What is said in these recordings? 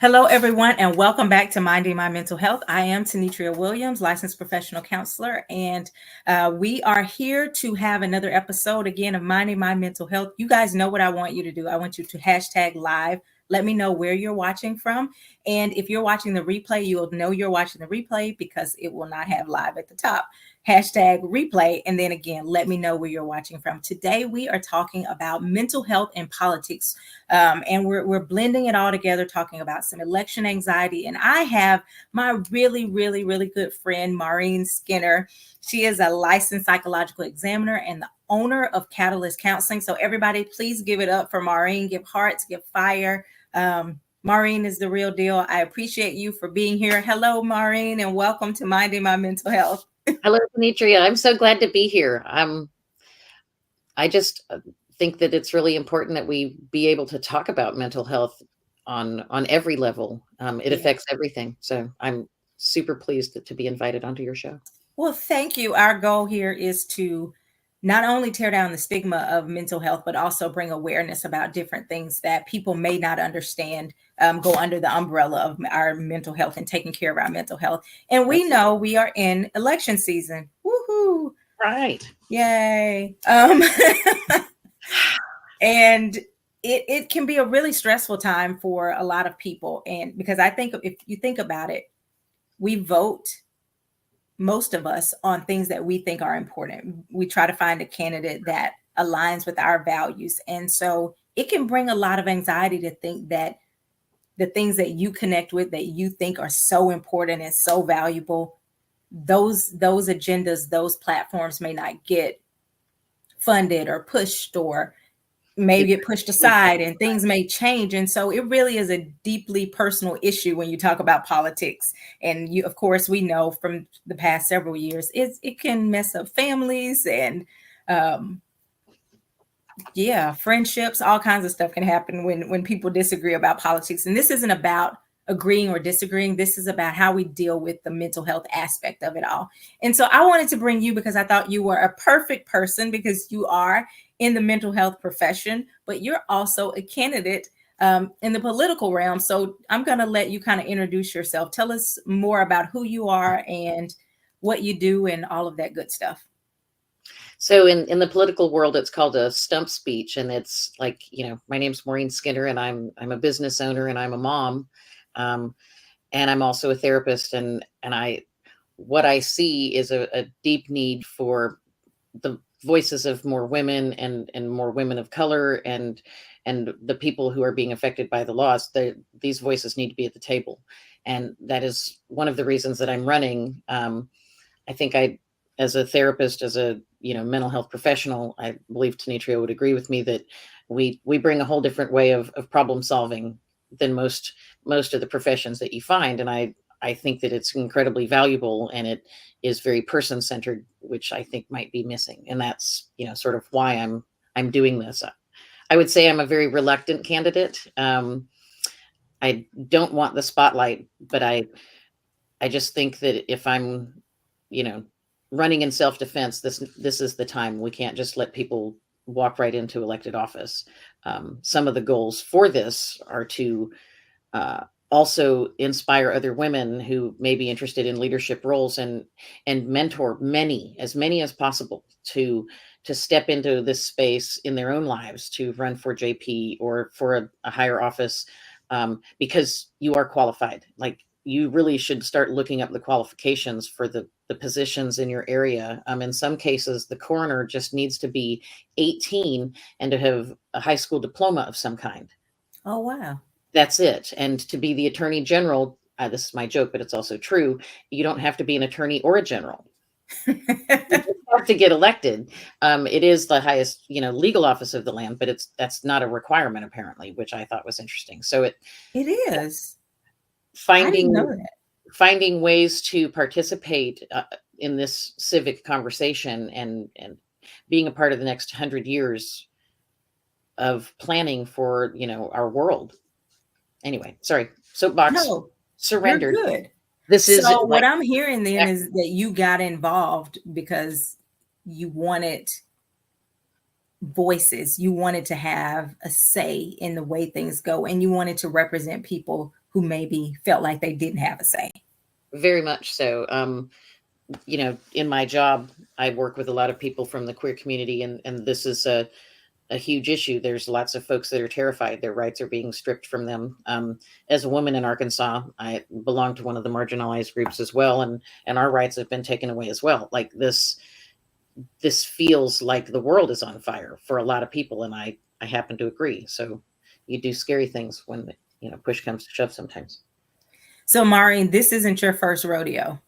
Hello, everyone, and welcome back to Minding My Mental Health. I am Tenetria Williams, licensed professional counselor, and we are here to have another episode again of Minding My Mental Health. You guys know what I want you to do. I want you to hashtag live. Let me know where you're watching from. And if you're watching the replay, you'll know you're watching the replay because it will not have live at the top. Hashtag replay. And then again, let me know where you're watching from. Today, we are talking about mental health and politics. And we're blending it all together, talking about some election anxiety. And I have my really good friend, Maureen Skinner. She is a licensed psychological examiner and the owner of Catalyst Counseling. So everybody, please give it up for Maureen. Give hearts, give fire. Maureen is the real deal. I appreciate you for being here. Hello, Maureen, and welcome to Minding My Mental Health. Hello, Tenetria. I'm so glad to be here. I just think that it's really important that we be able to talk about mental health on every level. It affects everything. So I'm super pleased to be invited onto your show. Well, thank you. Our goal here is to not only tear down the stigma of mental health, but also bring awareness about different things that people may not understand, go under the umbrella of our mental health and taking care of our mental health. And we know we are in election season. Woohoo! Right. Yay. And it can be a really stressful time for a lot of people. And because I think if you think about it, we vote, most of us, on things that we think are important. We try to find a candidate that aligns with our values. And so it can bring a lot of anxiety to think that the things that you connect with, that you think are so important and so valuable, those agendas, those platforms may not get funded or pushed, or may get pushed aside, and things may change. And so it really is a deeply personal issue when you talk about politics. And you, of course, we know from the past several years, it can mess up families and friendships. All kinds of stuff can happen when people disagree about politics. And this isn't about agreeing or disagreeing. This is about how we deal with the mental health aspect of it all. And so I wanted to bring you because I thought you were a perfect person, because you are in the mental health profession, but you're also a candidate in the political realm. So I'm going to let you kind of introduce yourself. Tell us more about who you are and what you do and all of that good stuff. So in the political world, it's called a stump speech. And it's like, my name's Maureen Skinner, and I'm a business owner, and I'm a mom. And I'm also a therapist. And what I see is a deep need for the voices of more women and more women of color and the people who are being affected by the laws. These voices need to be at the table. And that is one of the reasons that I'm running. I think as a therapist, as a mental health professional, I believe Tenetria would agree with me that we bring a whole different way of problem solving than most of the professions that you find. And I think that it's incredibly valuable, and it is very person-centered, which I think might be missing. And that's, sort of why I'm doing this. I would say I'm a very reluctant candidate. I don't want the spotlight, but I just think that if I'm, running in self-defense, this is the time. We can't just let people walk right into elected office. Some of the goals for this are to also inspire other women who may be interested in leadership roles, and mentor as many as possible to step into this space in their own lives, to run for JP or for a higher office, because you are qualified. Like, you really should start looking up the qualifications for the positions in your area. In some cases, the coroner just needs to be 18 and to have a high school diploma of some kind. Oh, wow. That's it. And to be the attorney general, this is my joke, but it's also true, you don't have to be an attorney or a general. You just have to get elected. It is the highest, legal office of the land, but that's not a requirement, apparently, which I thought was interesting. So it is finding ways to participate in this civic conversation and being a part of the next 100 years of planning for, our world. Anyway, sorry, soapbox surrendered. You're good. This is so what I'm hearing then is that you got involved because you wanted voices, you wanted to have a say in the way things go, and you wanted to represent people who maybe felt like they didn't have a say. Very much so. In my job, I work with a lot of people from the queer community, and this is a huge issue. There's lots of folks that are terrified their rights are being stripped from them. As a woman in Arkansas, I belong to one of the marginalized groups as well, and our rights have been taken away as well. Like this feels like the world is on fire for a lot of people, and I happen to agree. So you do scary things when push comes to shove sometimes. So Maureen, this isn't your first rodeo.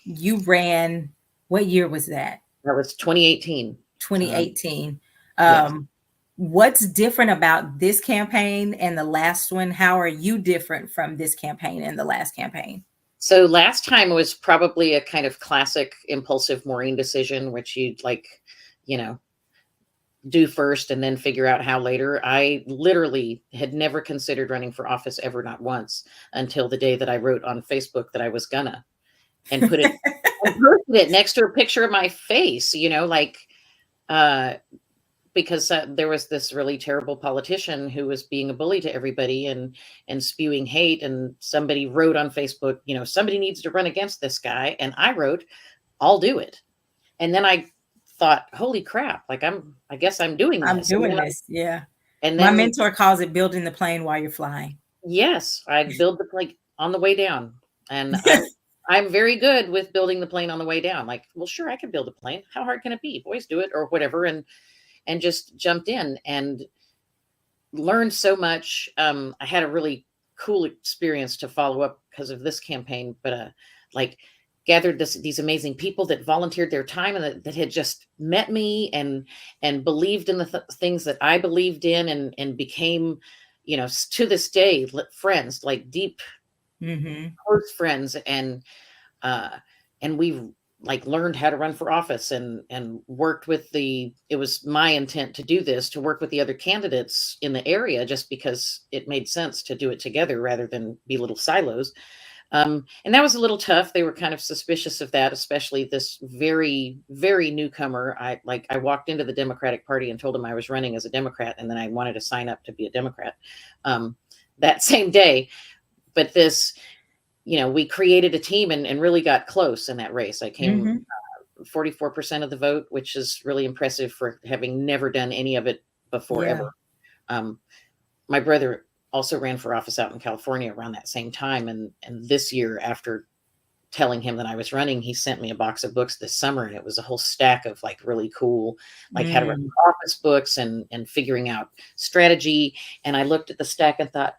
You ran, what year was that? That was 2018. 2018. Yes. What's different about this campaign and the last one? How are you different from this campaign and the last campaign? So last time was probably a kind of classic impulsive Maureen decision, which you'd do first and then figure out how later. I literally had never considered running for office ever, not once, until the day that I wrote on Facebook that I was gonna, and put it and posted it next to a picture of my face, because there was this really terrible politician who was being a bully to everybody and spewing hate. And somebody wrote on Facebook, somebody needs to run against this guy. And I wrote, I'll do it. And then I thought, holy crap, I guess I'm doing this. I'm doing this. Yeah. And then my mentor calls it building the plane while you're flying. Yes. I'd build the plane on the way down. And I'm very good with building the plane on the way down. Like, well, sure, I can build a plane. How hard can it be? Boys do it or whatever. And just jumped in and learned so much. I had a really cool experience to follow up because of this campaign, but gathered these amazing people that volunteered their time and that had just met me and believed in the things that I believed in and became, to this day, friends, like deep, close friends. And we've learned how to run for office and worked with it was my intent to do this, to work with the other candidates in the area, just because it made sense to do it together rather than be little silos. And that was a little tough. They were kind of suspicious of that, especially this very, very newcomer. I walked into the Democratic Party and told them I was running as a Democrat, and then I wanted to sign up to be a Democrat that same day. But we created a team and really got close in that race. I came 44% of the vote, which is really impressive for having never done any of it before ever. My brother also ran for office out in California around that same time. And this year, after telling him that I was running, he sent me a box of books this summer, and it was a whole stack of really cool, how to run for office books and figuring out strategy. And I looked at the stack and thought,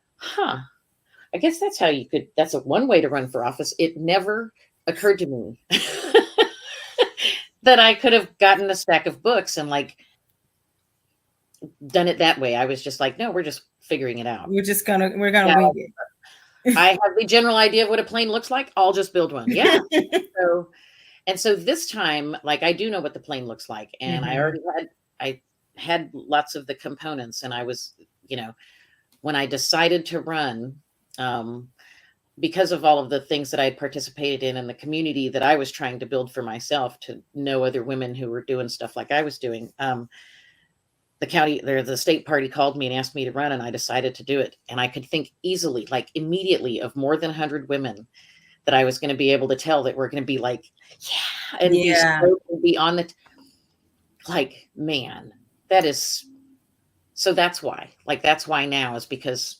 I guess that's how that's one way to run for office. It never occurred to me that I could have gotten a stack of books and done it that way. I was just like, no, we're just figuring it out. We're gonna wing it. I have the general idea of what a plane looks like. I'll just build one. Yeah. So this time, I do know what the plane looks like. And I had lots of the components, and I was, when I decided to run, because of all of the things that I had participated in and the community that I was trying to build for myself, to know other women who were doing stuff like I was doing. The state party called me and asked me to run, and I decided to do it. And I could think easily, immediately, of more than 100 women that I was going to be able to tell that were going to be be on the, man, that is, so that's why, that's why now is because,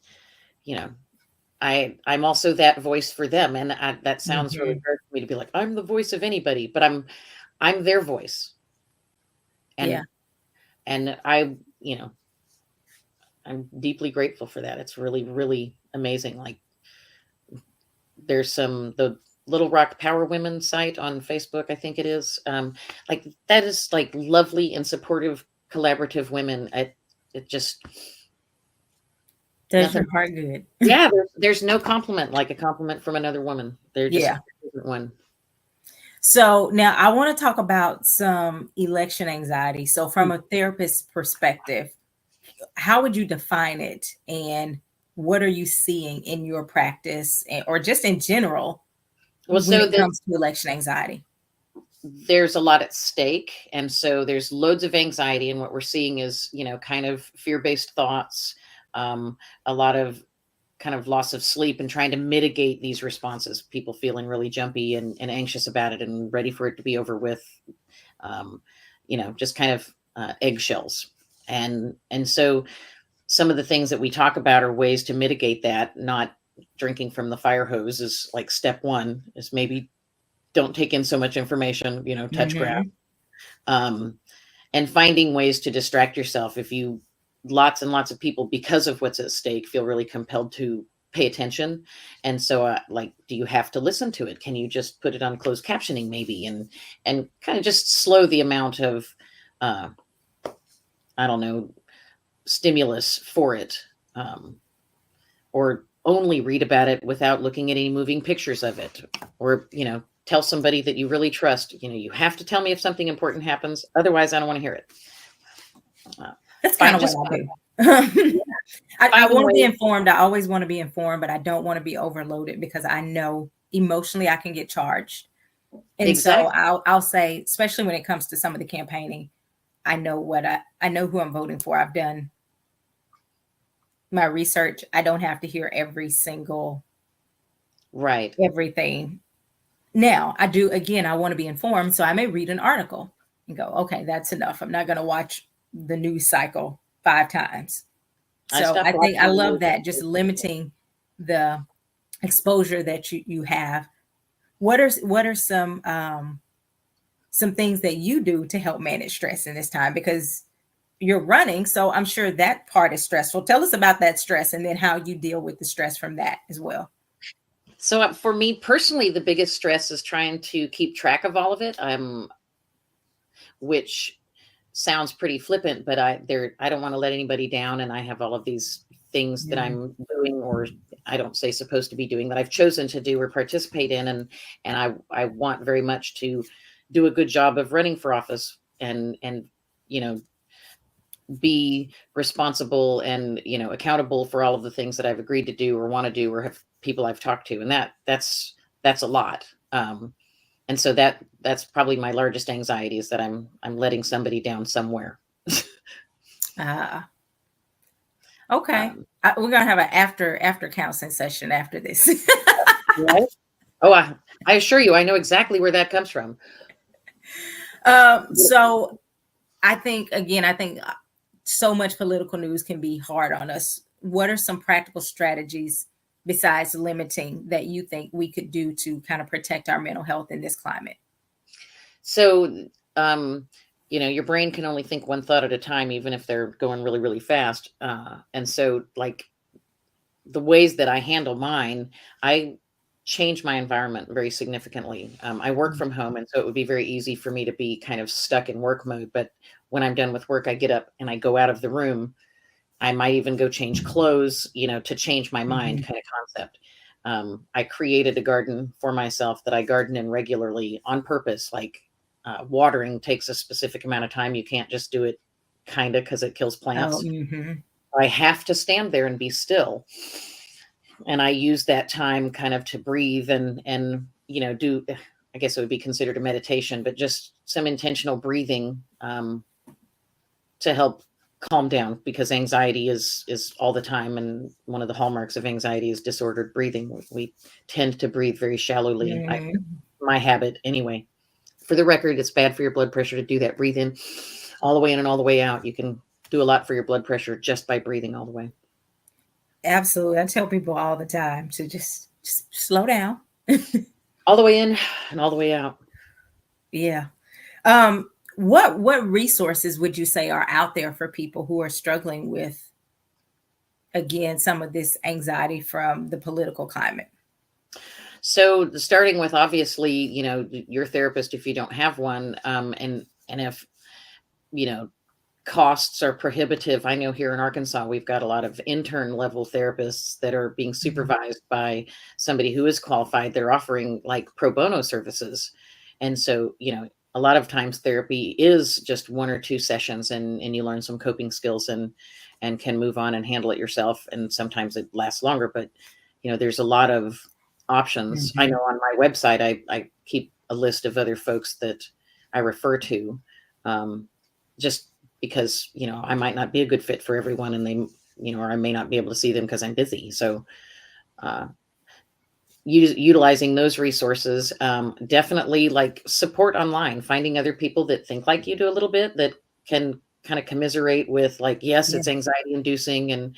I'm also that voice for them. And that sounds really hard for me to be like, I'm the voice of anybody, but I'm their voice. And I'm deeply grateful for that. It's really, really amazing. There's the Little Rock Power Women site on Facebook, I think it is. That is lovely and supportive, collaborative women. It just does your heart good. Yeah, there's no compliment like a compliment from another woman. They're just a different one. So now I want to talk about some election anxiety. So from a therapist perspective, how would you define it, and what are you seeing in your practice or just in general when it comes to election anxiety? There's a lot at stake. And so there's loads of anxiety. And what we're seeing is, kind of fear-based thoughts, a lot of kind of loss of sleep and trying to mitigate these responses, people feeling really jumpy and anxious about it and ready for it to be over with, just kind of eggshells. And so some of the things that we talk about are ways to mitigate that. Not drinking from the fire hose is like step one, is maybe don't take in so much information, touch grass. And finding ways to distract yourself. If you, lots and lots of people, because of what's at stake, feel really compelled to pay attention. And so do you have to listen to it? Can you just put it on closed captioning maybe, and kind of just slow the amount of stimulus for it, or only read about it without looking at any moving pictures of it, or tell somebody that you really trust, you have to tell me if something important happens, otherwise I don't want to hear it. That's kind of what I do. I want to be informed. I always want to be informed, but I don't want to be overloaded, because I know emotionally I can get charged. And exactly. So I'll say, especially when it comes to some of the campaigning, I know who I'm voting for. I've done my research. I don't have to hear every single everything. Now I do, again, I want to be informed. So I may read an article and go, okay, that's enough. I'm not going to watch the news cycle 5 times. So I think I love that, just limiting the exposure that you have. What are some things that you do to help manage stress in this time? Because you're running, so I'm sure that part is stressful. Tell us about that stress, and then how you deal with the stress from that as well. So for me personally, the biggest stress is trying to keep track of all of it, which sounds pretty flippant, but I don't want to let anybody down. And I have all of these things that I'm doing, or I don't say supposed to be doing, that I've chosen to do or participate in. And I want very much to do a good job of running for office and be responsible and, accountable for all of the things that I've agreed to do or want to do, or have people I've talked to. And that's a lot. And so that's probably my largest anxiety, is that I'm letting somebody down somewhere. Okay. We're going to have an after counseling session after this. Right? Oh, I assure you, I know exactly where that comes from. So I think so much political news can be hard on us. What are some practical strategies besides limiting that you think we could do to kind of protect our mental health in this climate? So, your brain can only think one thought at a time, even if they're going really, really fast. And so, like, the ways that I handle mine, I change my environment very significantly. I work from home, and so it would be very easy for me to be kind of stuck in work mode. But when I'm done with work, I get up and I go out of the room. I might even go change clothes, to change my mind, kind of concept. I created a garden for myself that I garden in regularly on purpose. Like, watering takes a specific amount of time. You can't just do it kind of, because it kills plants. I have to stand there and be still. And I use that time kind of to breathe and do, I guess it would be considered a meditation, but just some intentional breathing to help calm down, because anxiety is all the time. And one of the hallmarks of anxiety is disordered breathing. We tend to breathe very shallowly. My habit anyway. For the record, it's bad for your blood pressure to do that. Breathe in all the way in and all the way out. You can do a lot for your blood pressure just by breathing all the way. Absolutely. I tell people all the time to just slow down. All the way in and all the way out. Yeah. What resources would you say are out there for people who are struggling with, again, some of this anxiety from the political climate? So starting with, obviously, your therapist, if you don't have one, and if, costs are prohibitive. I know here in Arkansas, we've got a lot of intern level therapists that are being supervised by somebody who is qualified. They're offering like pro bono services. And so, a lot of times therapy is just 1 or 2 sessions, and you learn some coping skills and can move on and handle it yourself. And sometimes it lasts longer, but there's a lot of options. I know on my website, I keep a list of other folks that I refer to, just because, I might not be a good fit for everyone, and they or I may not be able to see them because I'm busy. So utilizing those resources, definitely like support online, finding other people that think like you do a little bit, that can kind of commiserate with, like, yes, Yeah. it's anxiety inducing, and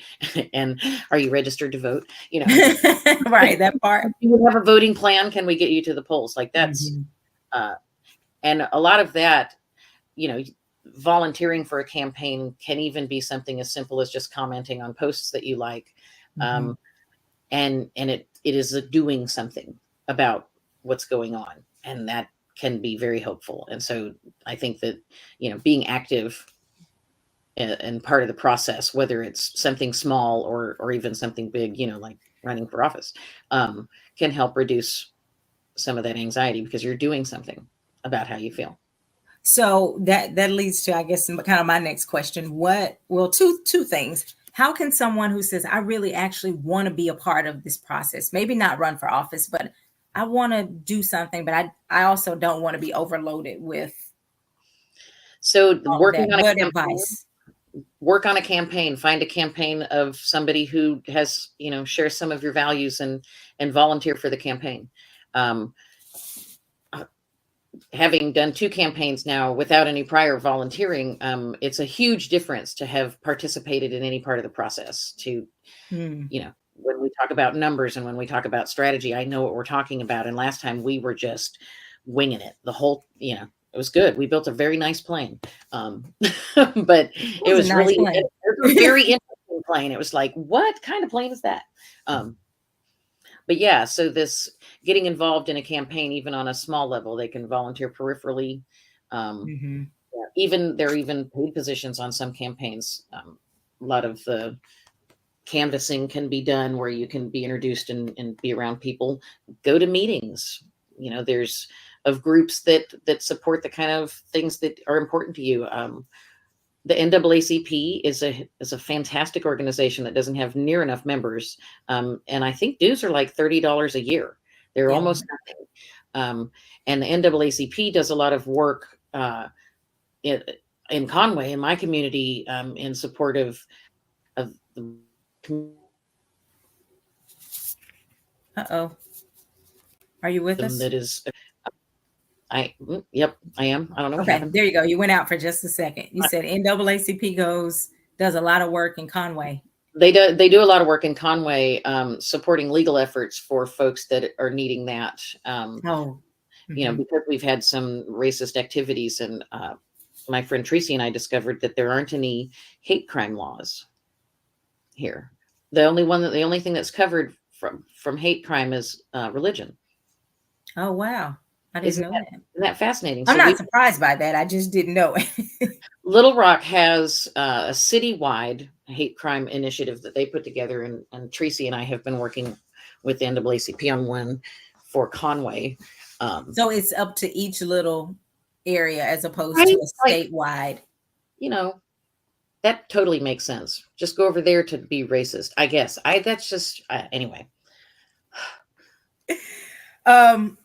and are you registered to vote? Right, that part. Do you have a voting plan? Can we get you to the polls? Like that's, Mhm. and a lot of that, you know, volunteering for a campaign can even be something as simple as just commenting on posts that you like. Mhm. And it is doing something about what's going on, and that can be very helpful. And so I think that, being active and part of the process, whether it's something small or even something big, like running for office, can help reduce some of that anxiety, because you're doing something about how you feel. So that leads to, I guess, kind of my next question. Two things. How can someone who says, I really actually want to be a part of this process, maybe not run for office, but I want to do something, but I also don't want to be overloaded with So all of that. What advice? work on a campaign, find a campaign of somebody who has, shares some of your values, and volunteer for the campaign. Um, Having done 2 campaigns now without any prior volunteering, it's a huge difference to have participated in any part of the process. Hmm. When we talk about numbers and when we talk about strategy, I know what we're talking about. And last time we were just winging it. It was good. We built a very nice plane. But it Was a was nice really, plan. it was a very interesting plane. It was like, what kind of plane is that? But yeah, so this getting involved in a campaign, even on a small level, they can volunteer peripherally. Hmm. Yeah, even there are even paid positions on some campaigns. A lot of the canvassing can be done where you can be introduced and be around people. Go to meetings. There's of groups that support the kind of things that are important to you. The NAACP is a fantastic organization that doesn't have near enough members, and I think dues are like $30 a year. They're Yeah. almost nothing. And the NAACP does a lot of work in, in Conway, in my community, in support of the Uh-oh. Are you with us? that is. Yep, I am. I don't know what Okay, happened. there you go. You went out for just a second. You said NAACP does a lot of work in Conway. They do a lot of work in Conway, supporting legal efforts for folks that are needing that. Oh. Mhm. Because we've had some racist activities, and my friend Tracy and I discovered that there aren't any hate crime laws here. The only thing that's covered from hate crime is religion. Oh, wow. I didn't know that. Isn't that fascinating? I'm So not surprised by that. I just didn't know it. Little Rock has a citywide hate crime initiative that they put together, and Tracy and I have been working with the NAACP on one for Conway. So it's up to each little area as opposed Right? to a Like, statewide. that totally makes sense. Just go over there to be racist, I guess. That's just anyway. Um,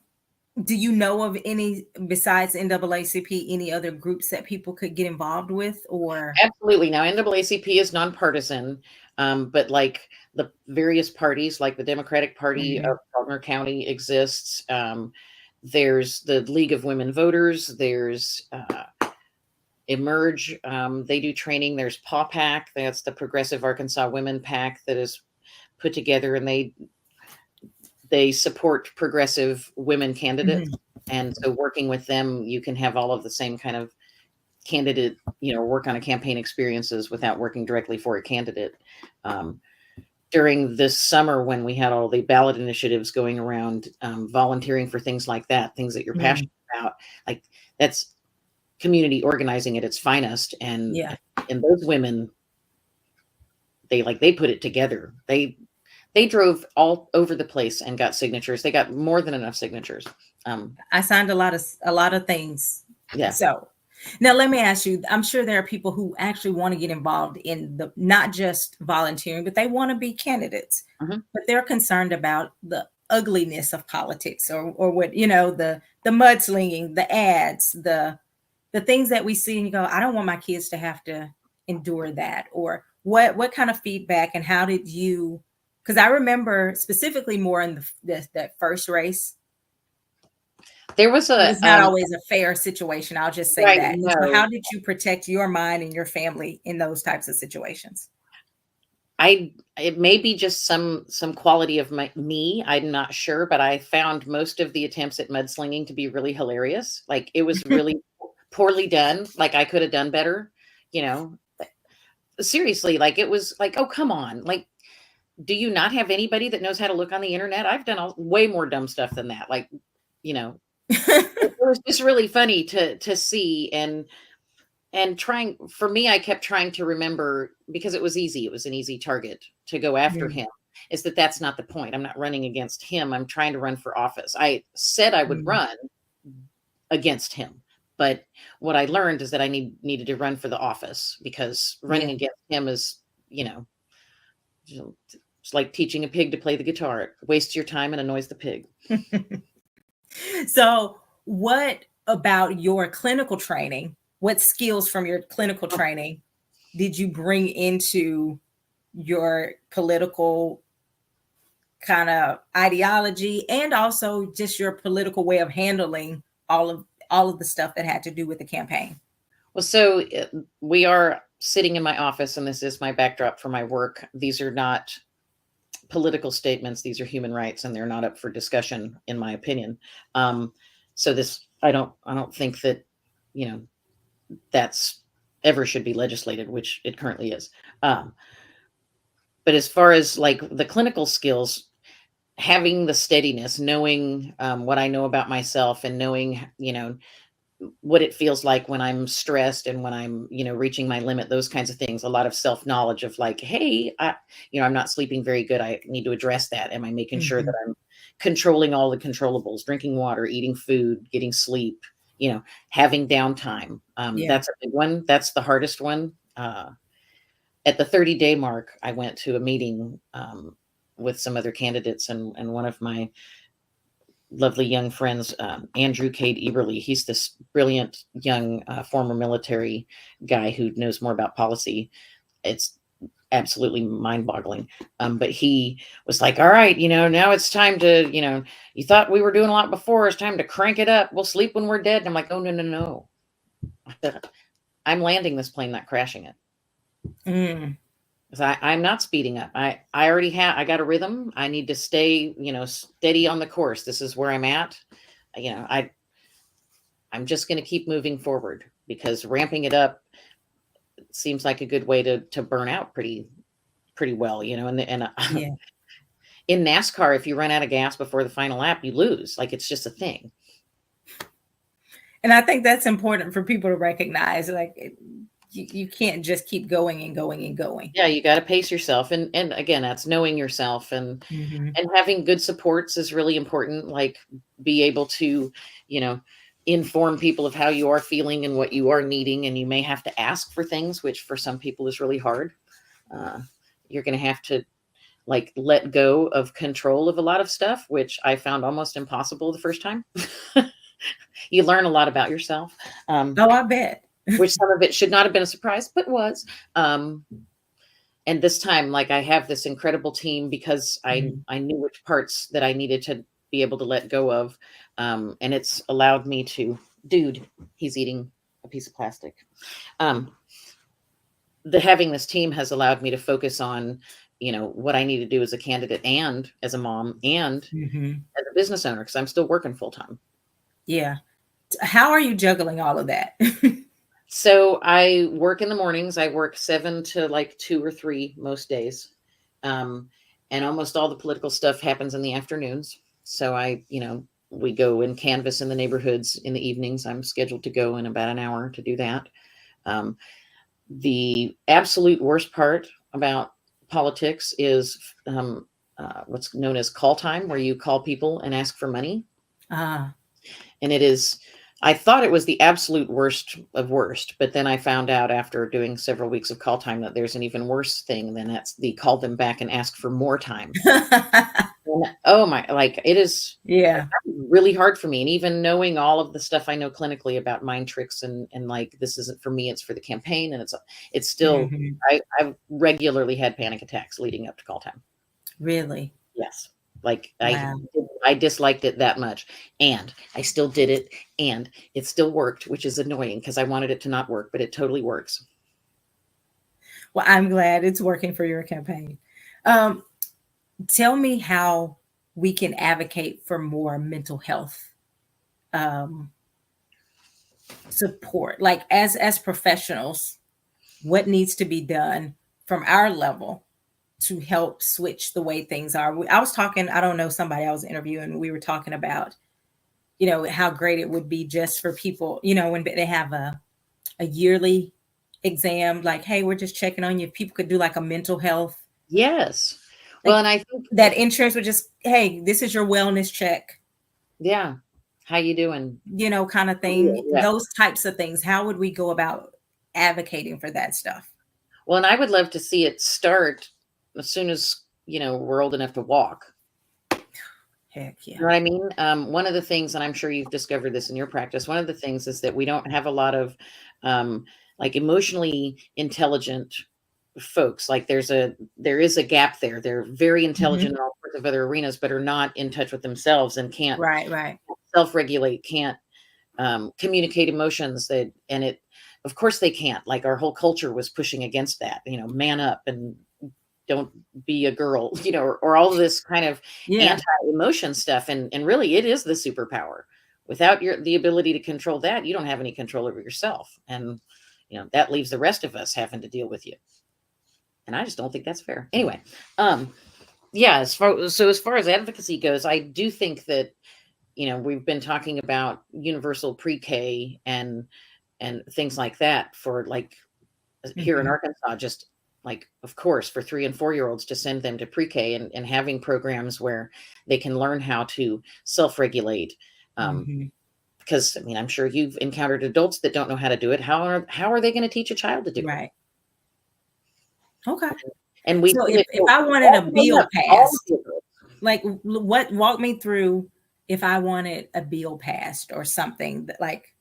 do you know of any besides NAACP, any other groups that people could get involved with, or? Absolutely. Now, NAACP is nonpartisan, but like the various parties, like the Democratic Party Mhm. of Faulkner County exists. There's the League of Women Voters. There's Emerge. They do training. There's PAWPAC. That's the Progressive Arkansas Women PAC that is put together, and they support progressive women candidates. Mhm. And so working with them, you can have all of the same kind of candidate, work on a campaign experiences without working directly for a candidate. During this summer, when we had all the ballot initiatives going around, volunteering for things like that, things that you're Mhm. passionate about, like that's community organizing at its finest. And Yeah. those women, they put it together. They drove all over the place and got signatures. They got more than enough signatures. I signed a lot of things. Yeah. So now let me ask you, I'm sure there are people who actually want to get involved in the not just volunteering, but they want to be candidates, Mhm. but they're concerned about the ugliness of politics, or what, the mudslinging, the ads, the things that we see, and you go, I don't want my kids to have to endure that. Or what kind of feedback and how did you, because I remember specifically more in that first race, There was it a was not always a fair situation. I'll just say right, that. And so no. how did you protect your mind and your family in those types of situations? It may be just some quality of me, I'm not sure, but I found most of the attempts at mudslinging to be really hilarious. Like, it was really poorly done, like, I could have done better, you know? Seriously, like, it was like, "Oh, come on." Like, do you not have anybody that knows how to look on the internet? I've done way more dumb stuff than that. Like, you know, it was just really funny to see, and trying for me, I kept trying to remember, because it was easy. It was an easy target to go after Mm, him. Is that that's not the point. I'm not running against him. I'm trying to run for office. I said I would mm, run against him, but what I learned is that I needed to run for the office, because running yeah. against him is, you know, it's like teaching a pig to play the guitar. It wastes your time and annoys the pig. So, what about your clinical training? What skills from your clinical training did you bring into your political kind of ideology and also just your political way of handling all of the stuff that had to do with the campaign? Well, so we are sitting in my office, and this is my backdrop for my work. These are not political statements; these are human rights, and they're not up for discussion, in my opinion. So this, I don't think that, you know, that's ever should be legislated, which it currently is. Um, but as far as like the clinical skills, having the steadiness, knowing what I know about myself, and knowing, you know, what it feels like when I'm stressed and when I'm, you know, reaching my limit, those kinds of things. A lot of self knowledge of like, hey, I'm not sleeping very good. I need to address that. Am I making sure that Mhm. I'm controlling all the controllables, drinking water, eating food, getting sleep, you know, having downtime? Yeah. That's a big one. That's the hardest one. At the 30-day mark, I went to a meeting with some other candidates, and one of my lovely young friends, Andrew Cade Eberly. He's this brilliant young former military guy who knows more about policy. It's absolutely mind-boggling. But he was like, "All right, now it's time to, you thought we were doing a lot before. It's time to crank it up. We'll sleep when we're dead." And I'm like, "Oh, no, no, no. I'm landing this plane, not crashing it. Mm. 'Cause I'm not speeding up. I already I got a rhythm. I need to stay, steady on the course. This is where I'm at. You know, I'm just going to keep moving forward, because ramping it up seems like a good way to burn out pretty well, and Yeah. in NASCAR, if you run out of gas before the final lap, you lose. Like, it's just a thing. And I think that's important for people to recognize. Like, you can't just keep going and going and going. Yeah, you got to pace yourself, and again, that's knowing yourself, and Mhm. having good supports is really important. Like, be able to, you know, inform people of how you are feeling and what you are needing, and you may have to ask for things, which for some people is really hard. You're going to have to, like, let go of control of a lot of stuff, which I found almost impossible the first time. You learn a lot about yourself, Oh, I bet. which some of it should not have been a surprise, but was. And this time, like, I have this incredible team, because Mhm. I knew which parts that I needed to be able to let go of, and it's allowed me to. Dude, he's eating a piece of plastic. Um, the Having this team has allowed me to focus on, what I need to do as a candidate, and as a mom, and Mhm. as a business owner, because I'm still working full time. Yeah. How are you juggling all of that? So I work in the mornings. I work 7 to like 2 or 3 most days. Um, and almost all the political stuff happens in the afternoons. So we go and canvass in the neighborhoods in the evenings. I'm scheduled to go in about an hour to do that. Um, the absolute worst part about politics is what's known as call time, where you call people and ask for money. Ah. And it is, I thought it was the absolute worst of worst, but then I found out after doing several weeks of call time that there's an even worse thing than that's the call them back and ask for more time. And, oh my, like, it is Yeah. really hard for me. And even knowing all of the stuff I know clinically about mind tricks and like, this isn't for me, it's for the campaign. And it's still, Mhm. I've regularly had panic attacks leading up to call time. Really? Yes. Like Wow. I disliked it that much, and I still did it, and it still worked, which is annoying because I wanted it to not work, but it totally works. Well, I'm glad it's working for your campaign. Um, Tell me how we can advocate for more mental health um, support. Like as professionals, what needs to be done from our level to help switch the way things are? I was talking, I don't know, somebody I was interviewing, we were talking about, how great it would be just for people, when they have a yearly exam, like, hey, we're just checking on you. If people could do like a mental health, Yes. Well, like and I think, that insurance would just, hey, this is your wellness check, yeah. How you doing? kind of thing. Yeah. Those types of things. How would we go about advocating for that stuff? Well, and I would love to see it start as soon as, we're old enough to walk. Heck You yeah. know what I mean? One of the things, and I'm sure you've discovered this in your practice, one of the things is that we don't have a lot of like emotionally intelligent folks. Like there is a gap there. They're very intelligent Mhm. in all sorts of other arenas, but are not in touch with themselves and can't Right, right. self-regulate, can't communicate emotions. And it, of course they can't. Like our whole culture was pushing against that, man up and don't be a girl, or all of this kind of Yeah. anti-emotion stuff. And really it is the superpower. Without the ability to control that, you don't have any control over yourself. And that leaves the rest of us having to deal with you. And I just don't think that's fair. Anyway, yeah, as far as advocacy goes, I do think that, we've been talking about universal pre-K and things like that for like here in Mhm. Arkansas, just like, of course, for 3 and 4 year olds to send them to pre-K and having programs where they can learn how to self-regulate. Mhm. Because I mean, I'm sure you've encountered adults that don't know how to do it. How are they going to teach a child to do it? Right. Okay. And we So see if it if I wanted a bill all passed, the adults. like what walk me through if I wanted a bill passed or something that like,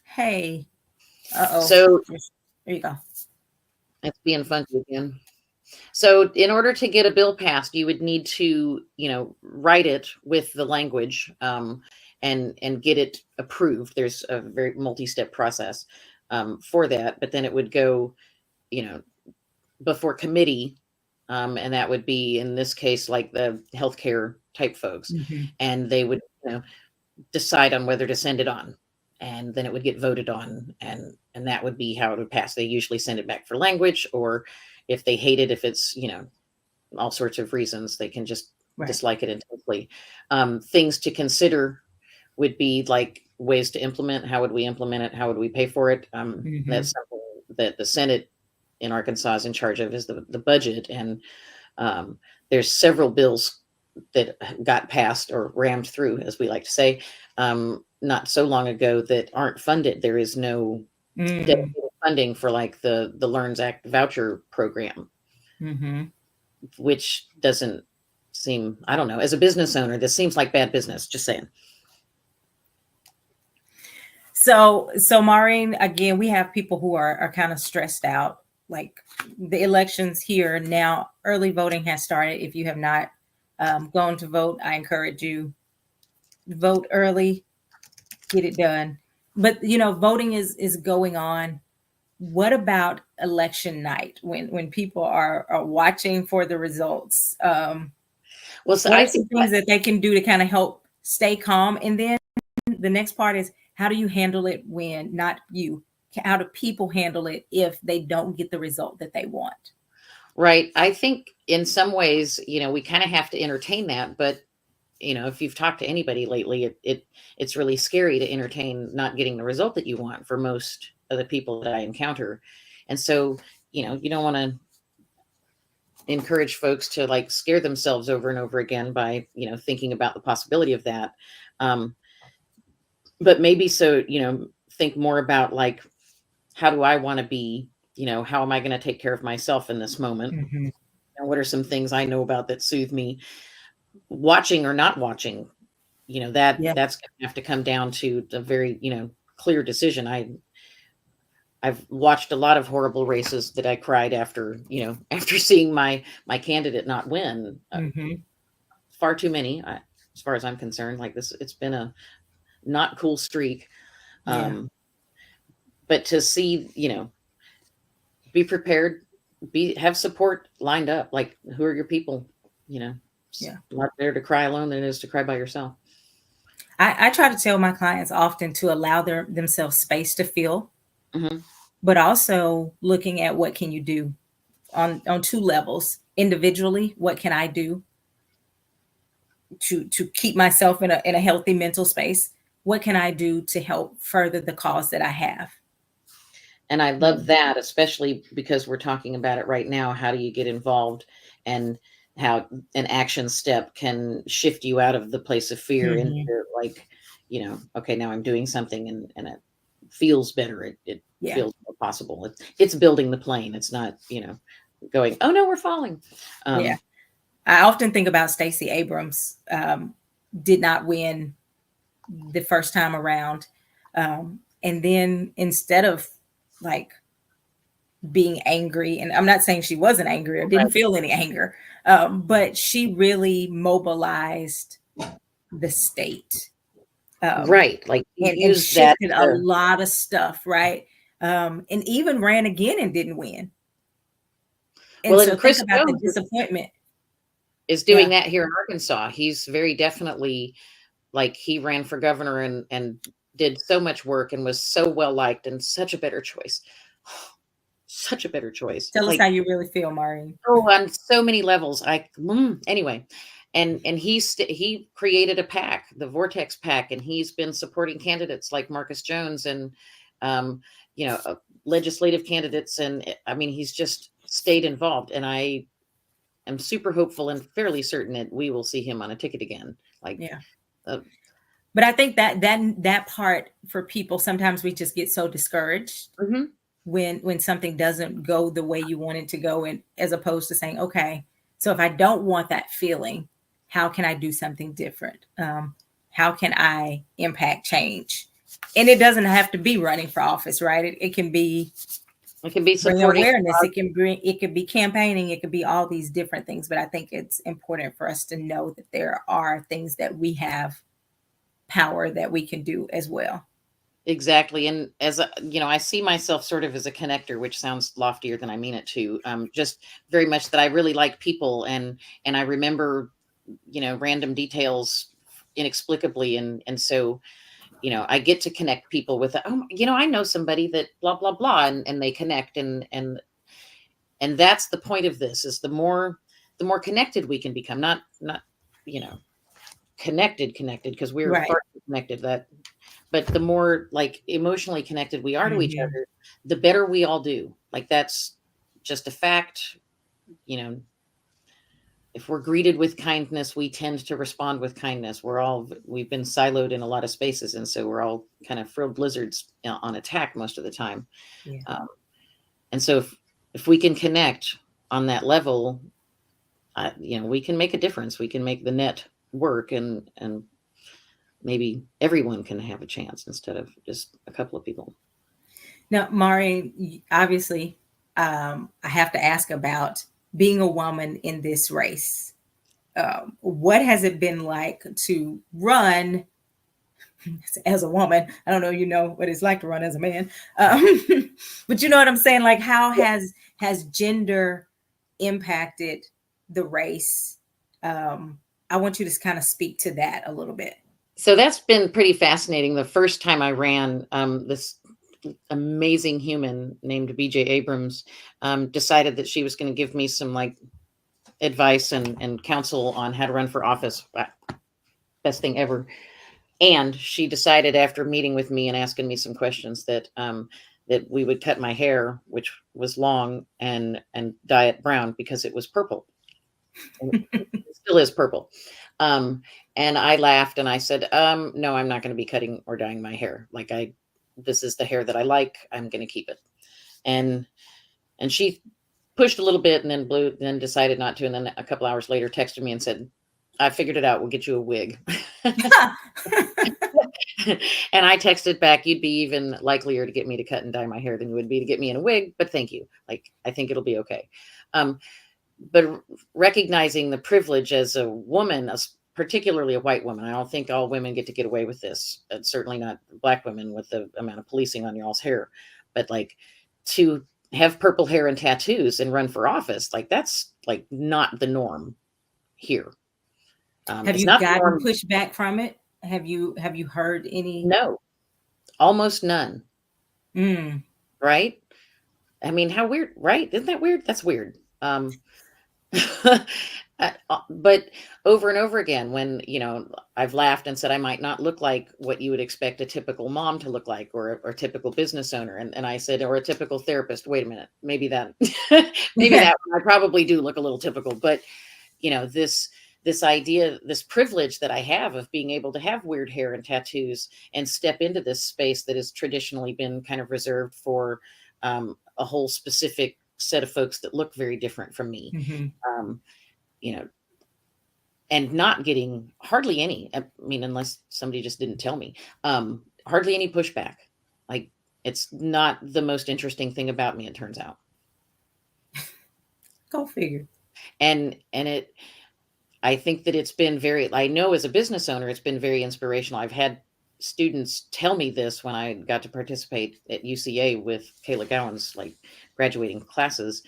hey, uh-oh. So There you go. it's being funky again. So in order to get a bill passed, you would need to, write it with the language, and get it approved. There's a very multi-step process for that, but then it would go, you know, before committee, and that would be in this case like the healthcare type folks, Mhm. and they would, decide on whether to send it on, and then it would get voted on, and that would be how it would pass. They usually send it back for language, or if they hate it, if it's, all sorts of reasons, they can just Right. dislike it intensely. Things to consider would be like ways to implement. How would we implement it? How would we pay for it? Mhm. That's something that the Senate in Arkansas is in charge of, is the budget. And um, there's several bills that got passed or rammed through, as we like to say, not so long ago, that aren't funded. There is no dedicated Mm. funding for like the Learns Act voucher program, Mhm. which doesn't seem, I don't know, as a business owner, this seems like bad business, just saying. So Maureen, again, we have people who are kind of stressed out. Like the elections here now, early voting has started. If you have not gone to vote, I encourage you vote early, get it done. But voting is going on. What about election night when people are watching for the results? Well, so What I are think some things that they can do to kind of help stay calm? And then the next part is, how do you handle it when not you? How do people handle it if they don't get the result that they want? right. I think in some ways, we kind of have to entertain that, but if you've talked to anybody lately, it's really scary to entertain not getting the result that you want for most of the people that I encounter. And so, you don't want to encourage folks to like scare themselves over and over again by, thinking about the possibility of that. Um, but maybe so, think more about like, how do I want to be, how am I going to take care of myself in this moment? Mhm. And what are some things I know about that soothe me, watching or not watching, Yeah. that's going to have to come down to the very, clear decision. I've watched a lot of horrible races that I cried after, after seeing my candidate not win. Hmm. Far too many, as far as I'm concerned. Like this, it's been a not cool streak. Yeah. But to see, be prepared, have support lined up. Like, who are your people? It's Yeah. a lot better to cry alone than it is to cry by yourself. I try to tell my clients often to allow themselves space to feel, Hmm. but also looking at what can you do on two levels. Individually, what can I do to keep myself in a healthy mental space? What can I do to help further the cause that I have? And I love Mm. that, especially because we're talking about it right now. How do you get involved, and how an action step can shift you out of the place of fear into, Mhm. like, okay, now I'm doing something, and it feels better. It Yeah. feels more possible. It's building the plane. It's not, going, oh no, we're falling. Yeah. Um, I often think about Stacey Abrams. Did not win the first time around. And then instead of like being angry, and I'm not saying she wasn't angry or didn't right, feel any anger, but she really mobilized the state, um, right. Like, you and use that shifted a to, lot of stuff, right? And even ran again and didn't win. well, And and so think Chris about the Jones disappointment. is doing Yeah, that here in Arkansas. He's very definitely, like, he ran for governor and did so much work and was so well liked and such a better choice. Such a better choice. tell us how Like, you really feel, Maureen. oh, on so many levels. Anyway, and he created a PAC, the Vortex PAC, and he's been supporting candidates like Marcus Jones and, um, legislative candidates, and I mean, he's just stayed involved, and I am super hopeful and fairly certain that we will see him on a ticket again. Like, Yeah. uh, But I think that part for people, sometimes we just get so discouraged mhm. when something doesn't go the way you want it to go, and as opposed to saying, okay, so if I don't want that feeling, how can I do something different? How can I impact change? And it doesn't have to be running for office, right? It can be It can be bring supporting. awareness. It could be campaigning. It could be all these different things. But I think it's important for us to know that there are things that we have power that we can do as well. Exactly. And as I see myself sort of as a connector, which sounds loftier than I mean it to. Just very much that I really like people, and I remember, random details inexplicably, and so, I get to connect people with, oh, I know somebody that blah blah blah, and they connect, and that's the point of this, is the more connected we can become, not you know connected, because we're Right. far too connected, that, but the more, like, emotionally connected we are to each Mhm. other, the better we all do. Like, that's just a fact. You know, if we're greeted with kindness, we tend to respond with kindness. We've been siloed in a lot of spaces, and so we're all kind of frilled lizards, on attack most of the time. Yeah. Um, and so if we can connect on that level, we can make a difference. We can make the net work, and maybe everyone can have a chance instead of just a couple of people. Now, Mari, obviously, I have to ask about being a woman in this race. What has it been like to run as a woman? I don't know, what it's like to run as a man, but you know what I'm saying. Like, how has gender impacted the race? I want you to kind of speak to that a little bit. So that's been pretty fascinating. The first time I ran, this amazing human named BJ Abrams, decided that she was going to give me some, like, advice and counsel on how to run for office. Best thing ever. And she decided, after meeting with me and asking me some questions, that we would cut my hair, which was long, and dye it brown because it was purple. And it still is purple. Um, and I laughed and I said, no, I'm not going to be cutting or dyeing my hair. Like, this is the hair that I like. I'm going to keep it. And she pushed a little bit and then decided not to. And then a couple hours later texted me and said, I figured it out. We'll get you a wig. And I texted back, you'd be even likelier to get me to cut and dye my hair than you would be to get me in a wig, but thank you. Like, I think it'll be okay. But recognizing the privilege as a woman, particularly a white woman, I don't think all women get away with this. Certainly not Black women with the amount of policing on y'all's hair, but like to have purple hair and tattoos and run for office, like that's like not the norm here. Have you gotten pushback from it? Have you heard any? No, almost none. Mm. Right? I mean, how weird, right? Isn't that weird? That's weird. But over and over again, when, you know, I've laughed and said I might not look like what you would expect a typical mom to look like, or a typical business owner. And I said, or a typical therapist. Wait a minute, maybe that, maybe that I probably do look a little typical, but you know, this idea, this privilege that I have of being able to have weird hair and tattoos and step into this space that has traditionally been kind of reserved for a whole specific set of folks that look very different from me. Mm-hmm. You know, and not getting hardly any, I mean, unless somebody just didn't tell me, hardly any pushback. Like, it's not the most interesting thing about me, it turns out. Go figure. And I think that it's been I know as a business owner, it's been very inspirational. I've had students tell me this when I got to participate at UCA with Kayla Gowan's like graduating classes.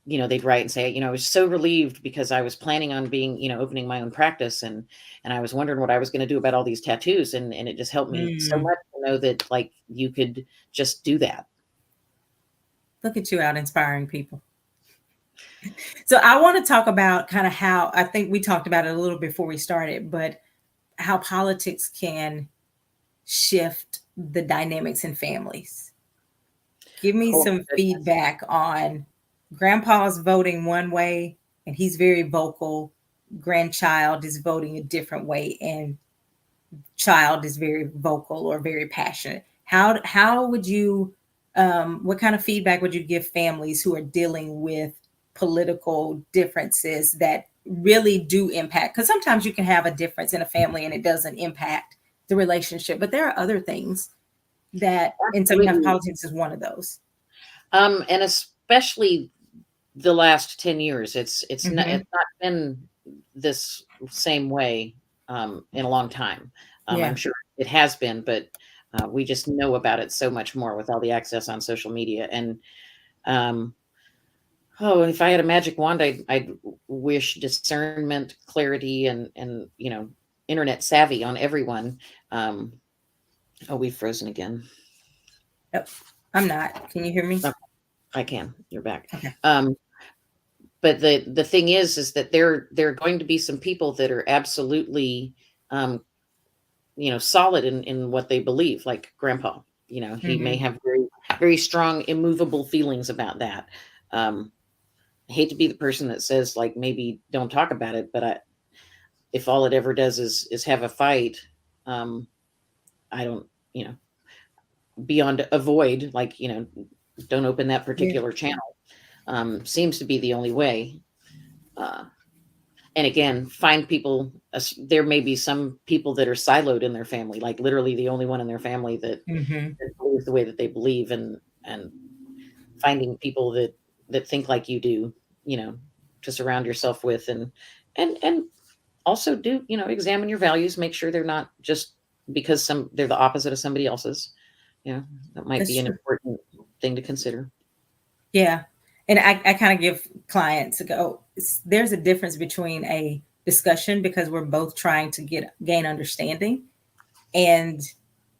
You know, they'd write and say, you know, I was so relieved because I was planning on being, you know, opening my own practice, and I was wondering what I was going to do about all these tattoos. And it just helped me so much to know that like you could just do that. Look at you out inspiring people. So I want to talk about kind of how, I think we talked about it a little before we started, but how politics can shift the dynamics in families. Give me some feedback on grandpa's voting one way and he's very vocal. Grandchild is voting a different way and child is very vocal or very passionate. How would you, what kind of feedback would you give families who are dealing with political differences that really do impact? Because sometimes you can have a difference in a family and it doesn't impact the relationship, but there are other things that, and sometimes politics is one of those. And especially the last 10 years, it's not been this same way in a long time. I'm sure it has been, but we just know about it so much more with all the access on social media. And if I had a magic wand, I'd wish discernment, clarity, and you know, internet savvy on everyone. We've frozen again. Yep. I'm not. Can you hear me? Oh, I can. You're back. Okay. But the thing is that there are going to be some people that are absolutely, you know, solid in what they believe, like Grandpa. You know, he may have very, very strong, immovable feelings about that. I hate to be the person that says like maybe don't talk about it, but if all it ever does is have a fight, I don't, you know, beyond avoid, like, you know, don't open that particular channel. Seems to be the only way. And again, find people. There may be some people that are siloed in their family, like literally the only one in their family that, that believes the way that they believe, and finding people that think like you do, you know, to surround yourself with, and also do, you know, examine your values, make sure they're not just because they're the opposite of somebody else's. You know, that might be an important thing to consider. Yeah. And I kind of give clients a go. There's a difference between a discussion because we're both trying to gain understanding, and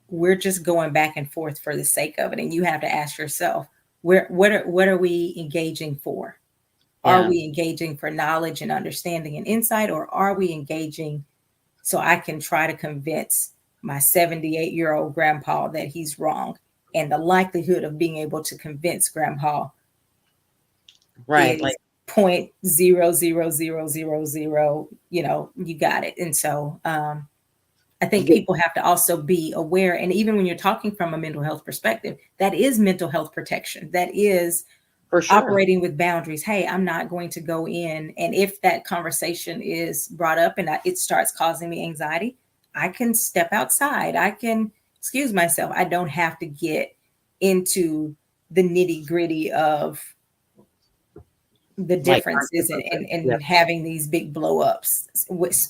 we're just going back and forth for the sake of it. And you have to ask yourself, what are we engaging for? Yeah. Are we engaging for knowledge and understanding and insight, or are we engaging so I can try to convince my 78-year-old grandpa that he's wrong? And the likelihood of being able to convince grandpa, right, like 0.00000, you know, you got it. And so I think people have to also be aware. And even when you're talking from a mental health perspective, that is mental health protection. That is For sure. operating with boundaries. Hey, I'm not going to go in. And if that conversation is brought up and it starts causing me anxiety, I can step outside. I can excuse myself. I don't have to get into the nitty gritty of the Like, differences and yeah. having these big blow ups,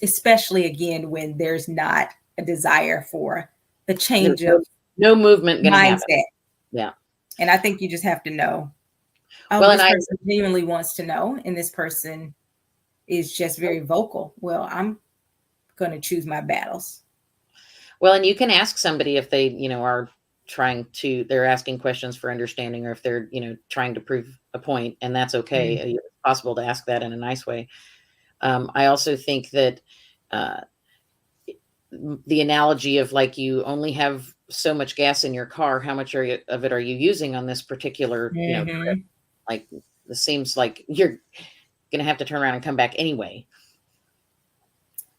especially again when there's not a desire for the change of No movement going to happen. mindset. Yeah. And I think you just have to know, oh, Well, this and person genuinely wants to know, and this person is just very vocal. Well, I'm going to choose my battles. Well, and you can ask somebody if they, are they're asking questions for understanding, or if they're, trying to prove a point, and that's okay. Mm-hmm. It's possible to ask that in a nice way. I also think that the analogy of like, you only have so much gas in your car, how much of it are you using on this particular, trip? Like, it seems like you're going to have to turn around and come back anyway.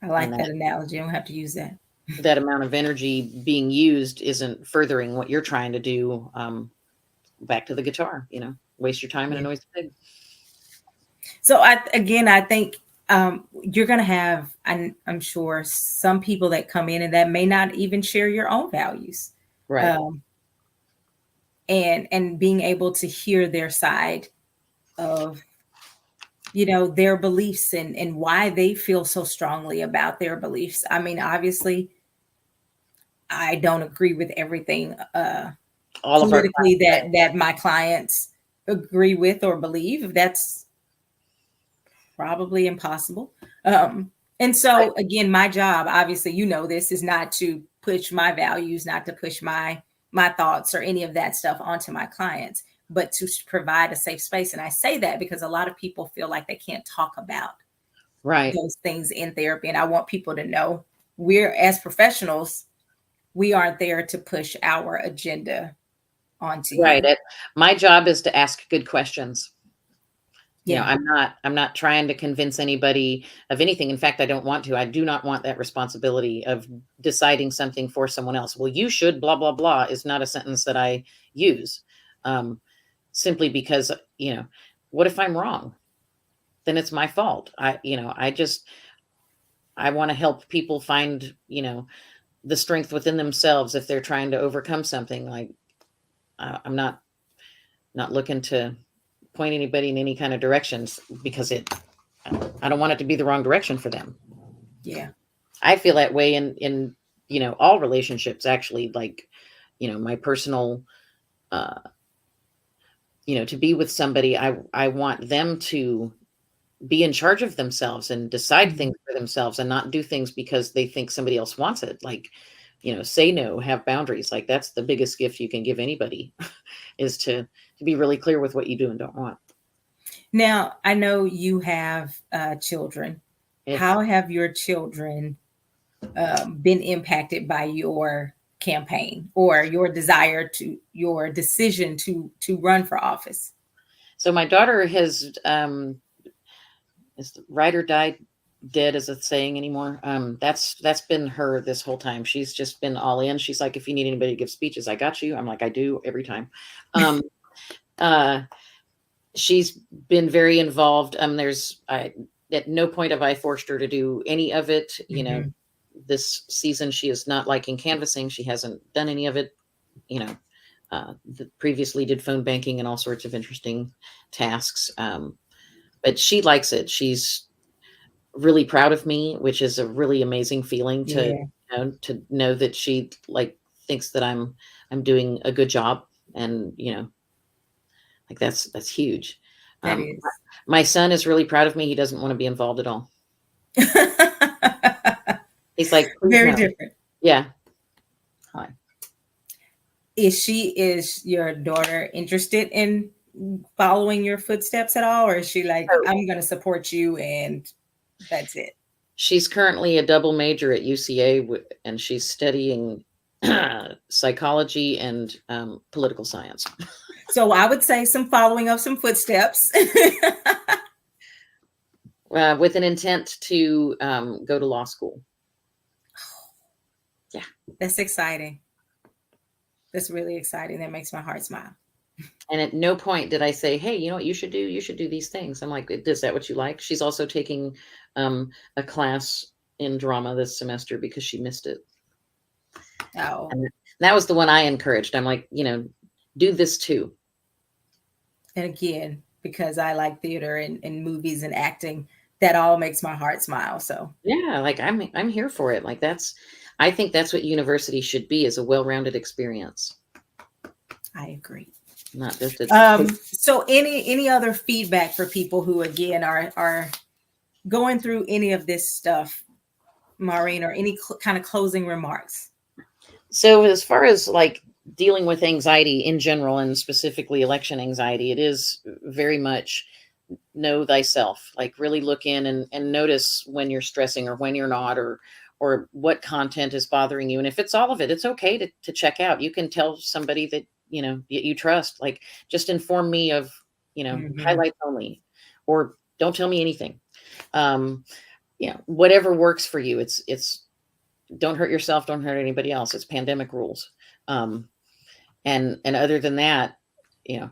I like that analogy. I don't have to use that. That amount of energy being used isn't furthering what you're trying to do. Back to the guitar, waste your time in a noisy pig. So I think you're going to have, I'm sure, some people that come in and that may not even share your own values. Right. And being able to hear their side of, their beliefs and why they feel so strongly about their beliefs. I mean, obviously, I don't agree with everything politically that my clients agree with or believe. That's probably impossible. And so again, my job, obviously, this is not to push my values, not to push my thoughts or any of that stuff onto my clients, but to provide a safe space. And I say that because a lot of people feel like they can't talk about those things in therapy. And I want people to know, we're, as professionals, we aren't there to push our agenda onto you. Right. My job is to ask good questions. Yeah. I'm not trying to convince anybody of anything. In fact, I don't want to. I do not want that responsibility of deciding something for someone else. Well, you should blah, blah, blah is not a sentence that I use. Simply because, what if I'm wrong? Then it's my fault. I want to help people find, the strength within themselves if they're trying to overcome something. Like, I'm not looking to point anybody in any kind of directions, because I don't want it to be the wrong direction for them. Yeah. I feel that way in all relationships, actually. Like, my personal, to be with somebody, I want them to be in charge of themselves and decide things for themselves, and not do things because they think somebody else wants it. Like, say no, have boundaries. Like, that's the biggest gift you can give anybody is to be really clear with what you do and don't want. Now, I know you have children. Yes. How have your children been impacted by your campaign or your decision to run for office? So my daughter has, is the ride or die dead, is a saying anymore. That's been her this whole time. She's just been all in. She's like, if you need anybody to give speeches, I got you. I'm like, I do every time. She's been very involved. At no point have I forced her to do any of it. This season she is not liking canvassing. She hasn't done any of it. Previously did phone banking and all sorts of interesting tasks. But she likes it. She's really proud of me, which is a really amazing feeling to know that she thinks that I'm doing a good job, and like that's huge. That is. My son is really proud of me. He doesn't want to be involved at all. He's like, very different. Yeah. Hi. Is your daughter interested in following your footsteps at all, or is she like, I'm going to support you and that's it? She's currently a double major at UCA, and she's studying psychology and political science. So I would say some following of some footsteps. With an intent to go to law school. Yeah. That's exciting. That's really exciting. That makes my heart smile. And at no point did I say, "Hey, you know what you should do? You should do these things." I'm like, "Is that what you like?" She's also taking a class in drama this semester because she missed it. Oh, And that was the one I encouraged. I'm like, do this too. and again, because I like theater and movies and acting, that all makes my heart smile. So Yeah, like I'm here for it. Like I think that's what university should be, is a well-rounded experience, I agree. not just a So any other feedback for people who again are going through any of this stuff, Maureen, or any kind of closing remarks? So as far as like dealing with anxiety in general and specifically election anxiety, it is very much know thyself. Like really look in and notice when you're stressing or when you're not, or what content is bothering you. And if it's all of it, it's okay to check out. You can tell somebody that you trust, like, just inform me of Mhm. highlights only, or don't tell me anything. um Whatever works for you. It's don't hurt yourself, don't hurt anybody else. It's pandemic rules. um and other than that, you know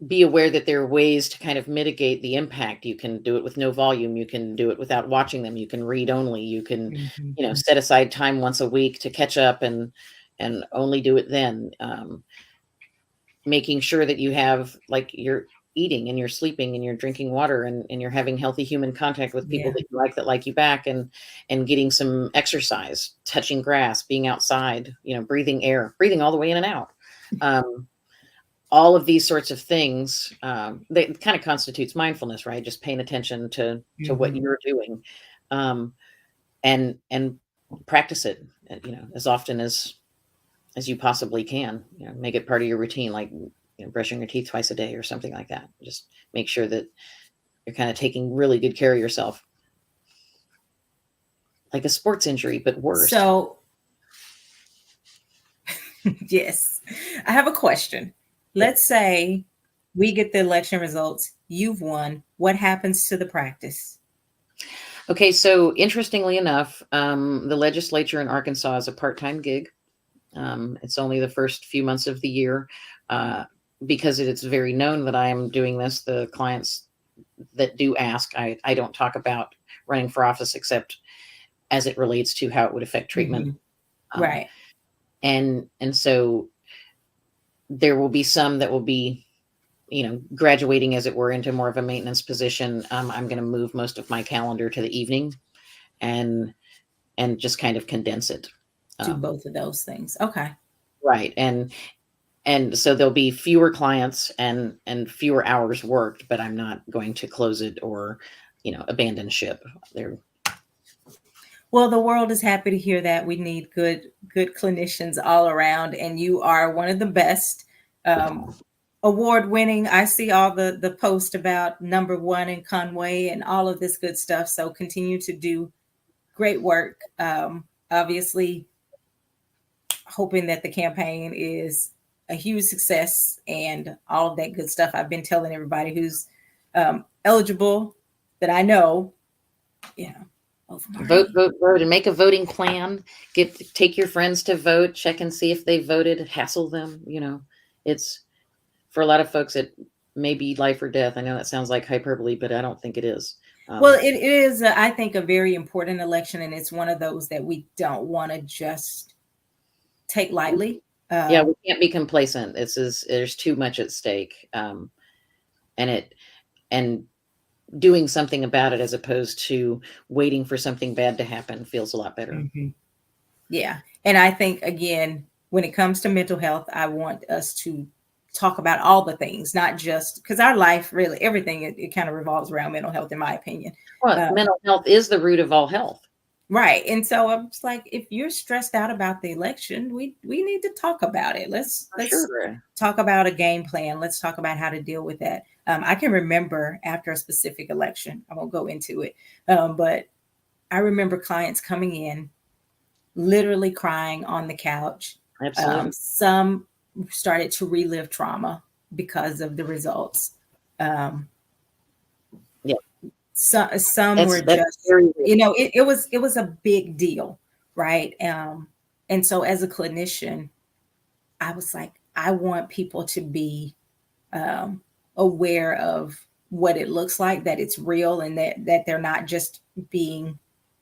be aware that there are ways to kind of mitigate the impact. You can do it with no volume. You can do it without watching them. You can read only. You can, Mhm. set aside time once a week to catch up, and only do it then. Making sure that you have, like, you're eating and you're sleeping and you're drinking water, and you're having healthy human contact with people Yeah. that like you back, and getting some exercise, touching grass, being outside, breathing air, breathing all the way in and out. Um, all of these sorts of things, that kind of constitutes mindfulness, right? Just paying attention to what Mhm. you're doing, um, and practice it, as often as you possibly can. Make it part of your routine, like brushing your teeth twice a day or something like that. Just make sure that you're kind of taking really good care of yourself, like a sports injury, but worse. So yes, I have a question. Yeah. Let's say we get the election results, you've won. What happens to the practice? Okay, so interestingly enough, the legislature in Arkansas is a part-time gig. It's only the first few months of the year, because it's very known that I am doing this. The clients that do ask, I don't talk about running for office except as it relates to how it would affect treatment. Mhm. Um, Right. and so there will be some that will be, graduating, as it were, into more of a maintenance position. I'm going to move most of my calendar to the evening, and just kind of condense it. Do Um, both of those things. Okay. right. And so there'll be fewer clients and fewer hours worked, but I'm not going to close it or, abandon ship. There. Well, the world is happy to hear that. We need good clinicians all around, and you are one of the best. Award winning. I see all the post about number one in Conway and all of this good stuff. So continue to do great work. Obviously, hoping that the campaign is a huge success and all of that good stuff. I've been telling everybody who's eligible that I know, you know, over Vote, Maureen. vote, vote, and make a voting plan. Take your friends to vote. Check and see if they voted. Hassle them. It's, for a lot of folks, it may be life or death. I know that sounds like hyperbole, but I don't think it is. Well, it is, I think, a very important election, and it's one of those that we don't want to just take lightly. Yeah, we can't be complacent. There's too much at stake, and and doing something about it, as opposed to waiting for something bad to happen, feels a lot better. Mhm. Yeah. And I think, again, when it comes to mental health, I want us to talk about all the things, not just because our life, really, everything, it kind of revolves around mental health, in my opinion. Well, mental health is the root of all health. Right. And so I'm just like, if you're stressed out about the election, we need to talk about it. For Let's sure. talk about a game plan. Let's talk about how to deal with that. I can remember after a specific election, I won't go into it, but I remember clients coming in literally crying on the couch. Absolutely. Some started to relive trauma because of the results. Um, Yeah. some were That's just, very real. it was a big deal, right? And so as a clinician, I was like, I want people to be aware of what it looks like, that it's real, and that they're not just being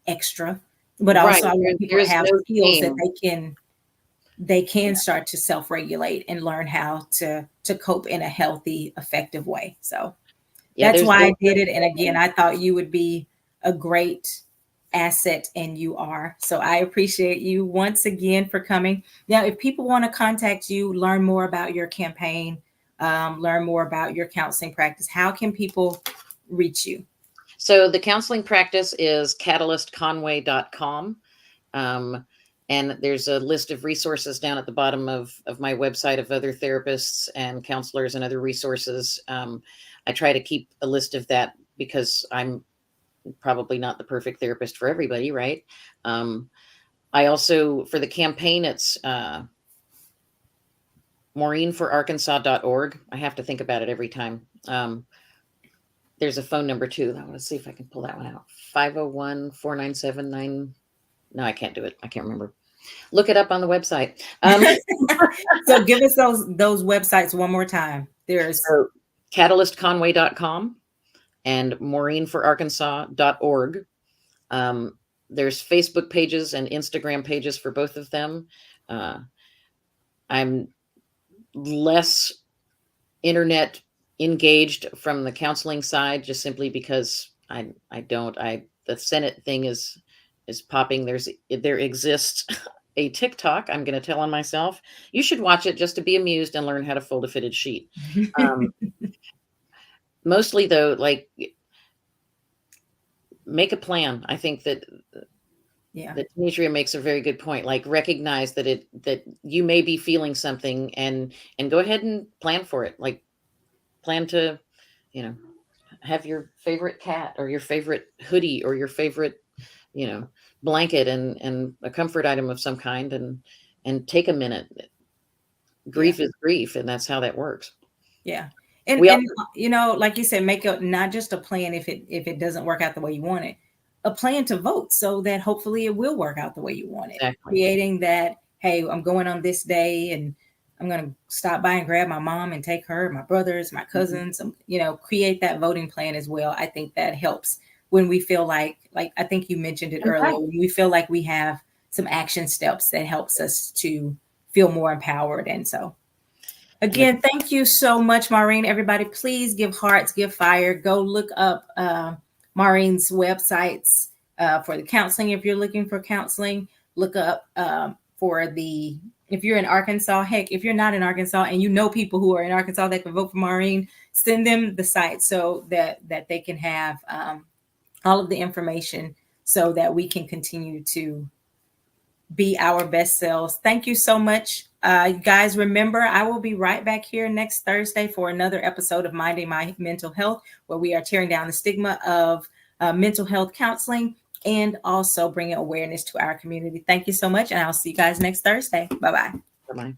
extra, but Right. also I want people to There's have no skills that shame. they can start to self-regulate and learn how to cope in a healthy, effective way. So Yeah, that's why I there's did it. And again, I thought you would be a great asset, and you are. So I appreciate you once again for coming. Now, if people want to contact you, learn more about your campaign, learn more about your counseling practice, how can people reach you? So the counseling practice is catalystconway.com. And there's a list of resources down at the bottom of my website of other therapists and counselors and other resources. I try to keep a list of that because I'm probably not the perfect therapist for everybody, right? I also, for the campaign, it's MaureenForArkansas.org. I have to think about it every time. There's a phone number too. I want to see if I can pull that one out. 501-497-9. No, I can't do it. I can't remember. Look it up on the website. So give us those websites one more time. There's catalystconway.com and MaureenForArkansas.org. There's Facebook pages and Instagram pages for both of them. I'm less internet engaged from the counseling side, just simply because the Senate thing is popping. There exists a TikTok I'm going to tell on myself. You should watch it just to be amused and learn how to fold a fitted sheet. Mostly though, like, make a plan. I think that Demetria makes a very good point. Like, recognize that you may be feeling something and go ahead and plan for it. Like, plan to, have your favorite cat or your favorite hoodie or your favorite, blanket and a comfort item of some kind, and take a minute. Grief is grief, and that's how that works. Yeah. And like you said, make not just a plan if it doesn't work out the way you want it, a plan to vote so that hopefully it will work out the way you want it. Exactly. Creating that, hey, I'm going on this day and I'm going to stop by and grab my mom and take her, my brothers, my cousins, create that voting plan as well. I think that helps when we feel like I think you mentioned it earlier, when we feel like we have some action steps that helps us to feel more empowered. And so again, thank you so much, Maureen. Everybody, please give hearts, give fire. Go look up Maureen's websites for the counseling. If you're looking for counseling, look up if you're in Arkansas, heck, if you're not in Arkansas and you know people who are in Arkansas that can vote for Maureen, send them the site so that they can have all of the information so that we can continue to be our best selves. Thank you so much. You guys, remember, I will be right back here next Thursday for another episode of Minding My Mental Health, where we are tearing down the stigma of mental health counseling and also bringing awareness to our community. Thank you so much, and I'll see you guys next Thursday. Bye-bye. Bye-bye.